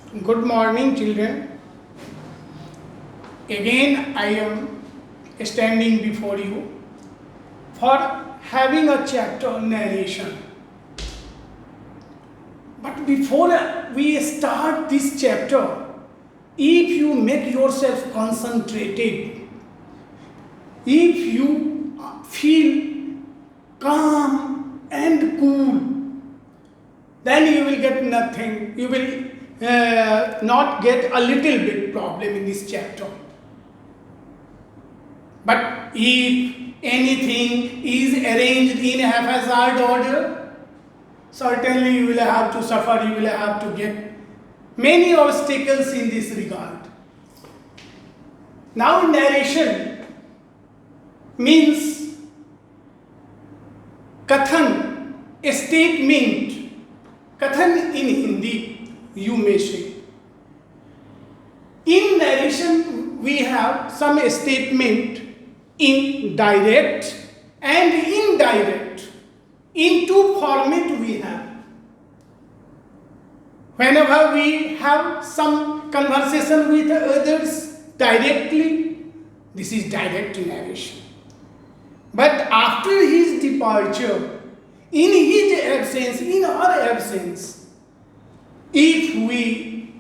Good morning, children. Again, I am standing before you for having a chapter on narration. But before we start this chapter, if you make yourself concentrated, if you feel calm and cool, then you will get nothing. You will not get a little bit problem in this chapter. But if anything is arranged in haphazard order, certainly you will have to suffer, you will have to get many obstacles in this regard. Now, narration means kathan, a statement. Kathan in Hindi, you may say. In narration, we have some statement in direct and indirect. In two formats we have. Whenever we have some conversation with others directly, this is direct narration. But after his departure, in his absence, in our absence, if we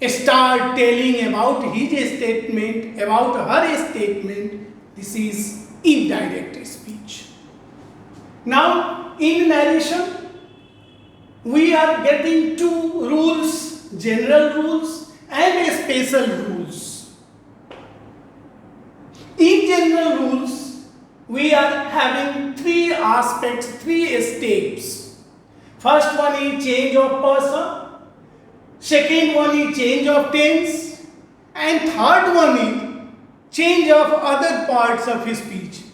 start telling about his statement, about her statement, this is indirect speech. Now, in narration, we are getting two rules, general rules and special rules. In general rules, we are having three aspects, three steps. First one is change of person, second one is change of tense, and third one is change of other parts of his speech.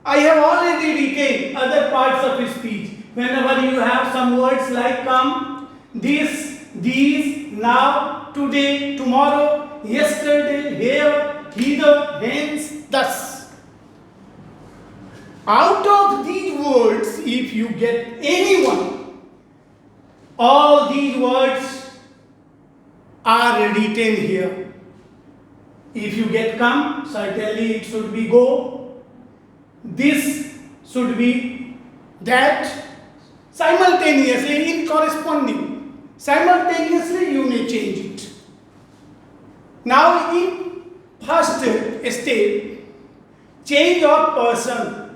I have already retained other parts of his speech. Whenever you have some words like come, this, these, now, today, tomorrow, yesterday, here, hither, hence, thus. Out of these words, if you get any one, all these words are written here. If you get come, certainly it should be go. This should be that. Simultaneously, in corresponding, simultaneously you may change it. Now, in first step, change of person.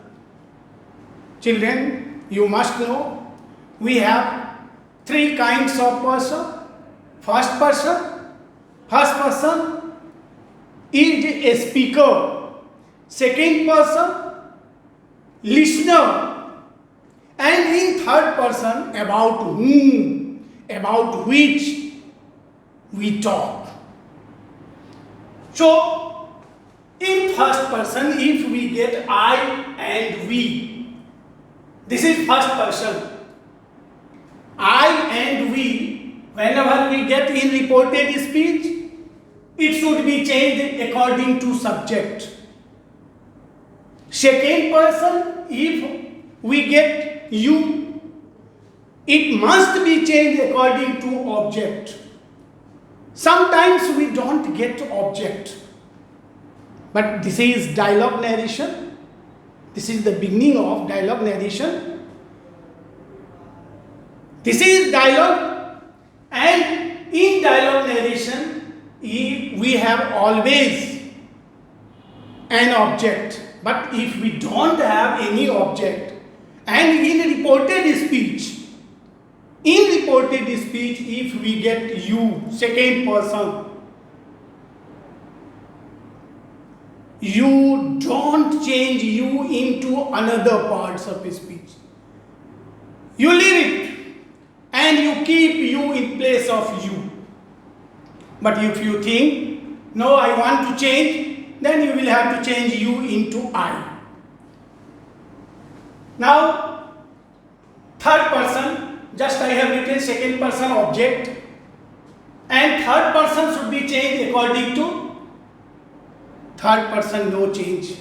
Children, you must know, we have three kinds of person. First person is a speaker. Second person, listener. And in third person, about whom, about which we talk. So, in first person, if we get I and we, this is first person. I and we, whenever we get in reported speech, it should be changed according to subject. Second person, if we get you, it must be changed according to object. Sometimes we don't get object. But this is dialogue narration. This is the beginning of dialogue narration. This is dialogue, and in dialogue narration, we have always an object. But if we don't have any object, and in reported speech, if we get you, second person, you don't change you into another parts of speech. You leave it and you keep you in place of you. But if you think, no, I want to change, then you will have to change you into I. Now, third person, just I have written second person object, and third person should be changed according to third person, no change.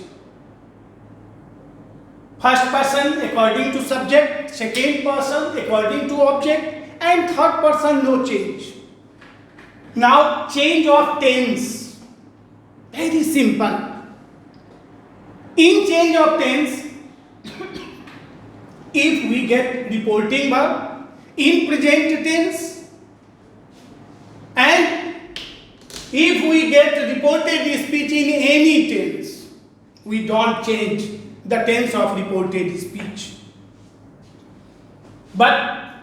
First person according to subject, second person according to object, and third person no change. Now change of tense. Very simple. In change of tense, if we get reporting verb in present tense, and if we get reported speech in any tense, we don't change the tense of reported speech. But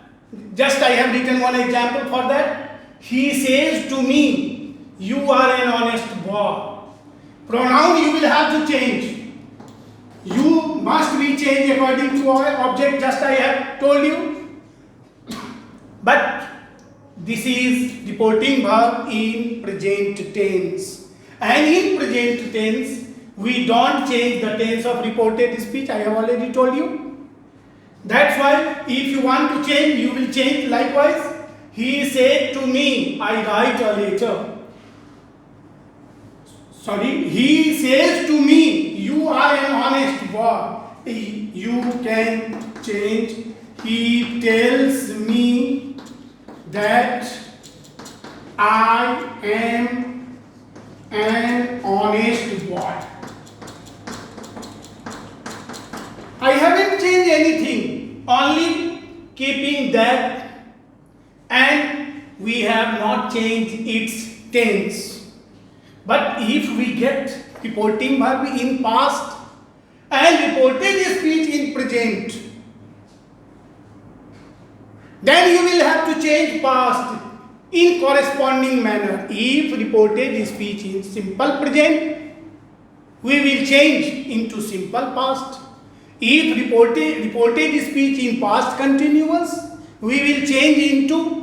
just I have written one example for that. He says to me, you are an honest boy. Pronoun you will have to change. You must be changed according to object, just I have told you. But this is reporting verb in present tense. And in present tense, we don't change the tense of reported speech. I have already told you. That's why if you want to change, you will change likewise. He said to me, I write a letter. He says to me, you are an honest boy. You can change. He tells me that I am an honest boy. I haven't changed anything, only keeping that, and we have not changed its tense. But if we get reporting verb in past and reported speech in present, then you will have to change past in corresponding manner. If reported speech in simple present, we will change into simple past. If reported speech in past continuous, we will change into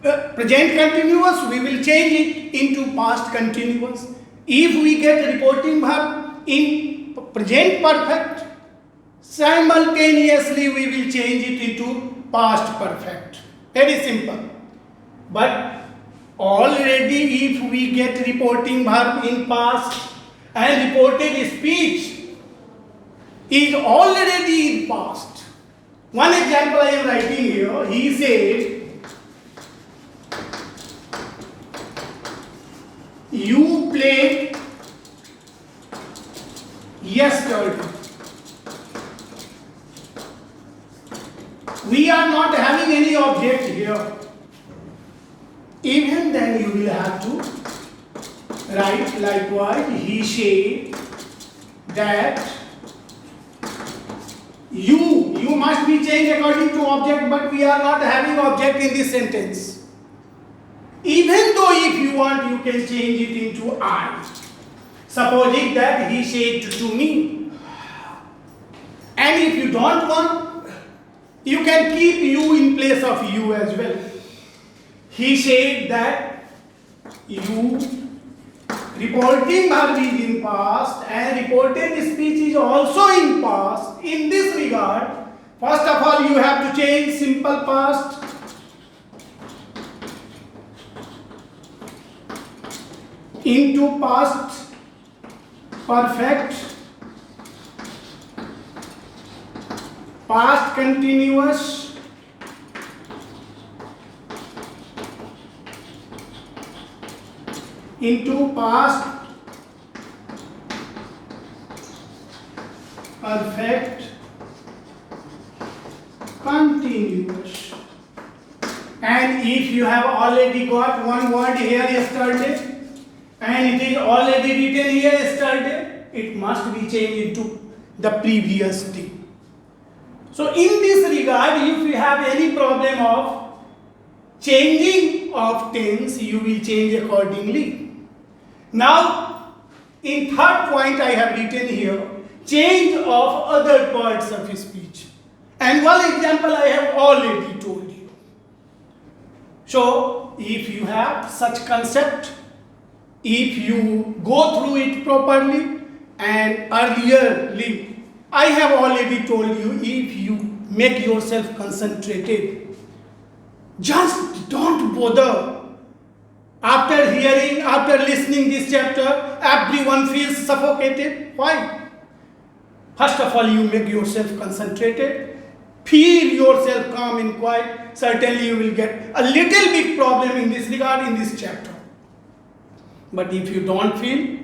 present continuous, we will change it into past continuous. If we get reporting verb in present perfect, simultaneously we will change it into past perfect. Very simple. But already if we get reporting verb in past and reported speech is already in past. One example I am writing here. He said, you played yesterday. We are not having any object here. Even then you will have to write likewise. He said that you must be changed according to object, but we are not having object in this sentence. Even though if you want, you can change it into I. Supposing that he said to me. And if you don't want, you can keep you in place of you as well. He said that you, reporting verb is in past and reported speech is also in past. In this regard, first of all you have to change simple past into past perfect, past continuous, into past perfect continuous. And if you have already got one word here yesterday, and it is already written here yesterday, it must be changed into the previous day. So in this regard, if you have any problem of changing of tense, you will change accordingly. Now, in third point I have written here, change of other parts of speech. And one example I have already told you. So, if you have such concept, if you go through it properly, and earlierly, I have already told you, if you make yourself concentrated, just don't bother. After hearing, after listening this chapter, everyone feels suffocated. Why? First of all, you make yourself concentrated. feel yourself calm and quiet, certainly you will get a little big problem in this regard in this chapter. But if you don't feel,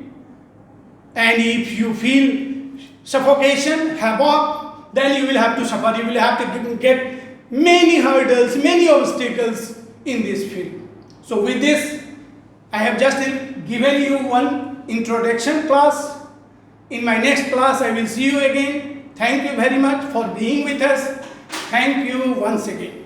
and if you feel suffocation, havoc, then you will have to suffer. You will have to get many hurdles, many obstacles in this field. So with this, I have just given you one introduction class. In my next class, I will see you again. Thank you very much for being with us. Thank you once again.